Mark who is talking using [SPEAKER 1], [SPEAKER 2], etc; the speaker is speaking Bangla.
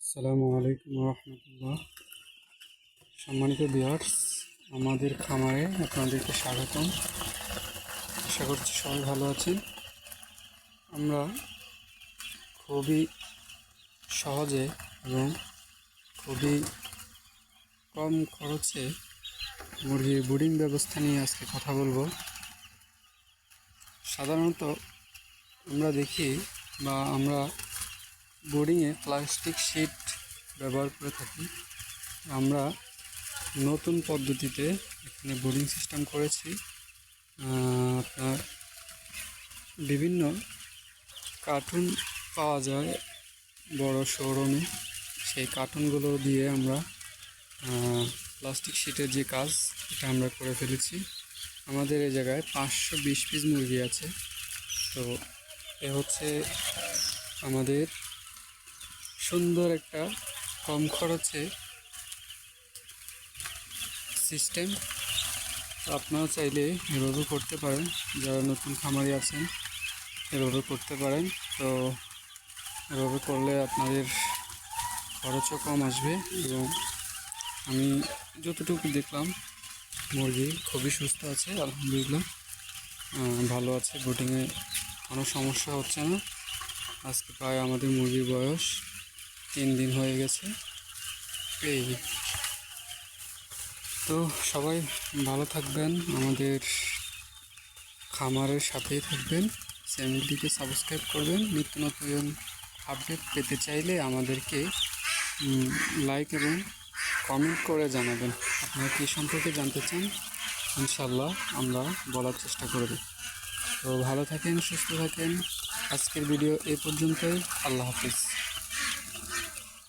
[SPEAKER 1] আসসালামু আলাইকুম রহমতুল্লাহ। সম্মানিত ভিউয়ার্স, আমাদের খামারে আপনাদেরকে স্বাগতম। আশা করছি সবাই ভালো আছেন। আমরা খুবই সহজে এবং খুবই কম খরচে মুরগির ব্রুডিং ব্যবস্থা নিয়ে আজকে কথা বলবো। সাধারণত আমরা দেখি বা আমরা ব্রুডিংয়ে প্লাস্টিক শিট ব্যবহার করে থাকি। আমরা নতুন পদ্ধতিতে এখানে বোর্ডিং সিস্টেম করেছি। আপনার বিভিন্ন কার্টুন পাওয়া যায় বড় শোরুমে, সেই কার্টুনগুলো দিয়ে আমরা প্লাস্টিক শিটের যে কাজ এটা আমরা করে ফেলেছি। আমাদের এই জায়গায় 520 পিস মুরগি আছে। তো এ হচ্ছে আমাদের সুন্দর একটা কম খরচে সিস্টেম। আপনারা চাইলে এভাবে করতে পারেন, যারা নতুন খামারি আছেন এভাবে করতে পারেন। তো এভাবে করলে আপনাদের খরচও কম আসবে এবং আমি যতটুকু দেখলাম মুরগি খুবই সুস্থ আছে, আলহামদুলিল্লাহ ভালো আছে। ব্রুডিংয়ে কোনো সমস্যা হচ্ছে না। আজকে প্রায় আমাদের মুরগির বয়স 3 দিন হয়ে গেছে। এই তো সবাই ভালো থাকবেন, আমাদের খামারের সাথেই থাকবেন, চ্যানেলটিকে সাবস্ক্রাইব করবেন। নিত্য নতুন আপডেট পেতে চাইলে আমাদেরকে লাইক এবং কমেন্ট করে জানাবেন আপনারা কী সম্পর্কে জানতে চান। ইনশাল্লাহ আমরা বলার চেষ্টা করব। তো ভালো থাকেন, সুস্থ থাকেন। আজকের ভিডিও এই পর্যন্তই। আল্লাহ হাফিজ।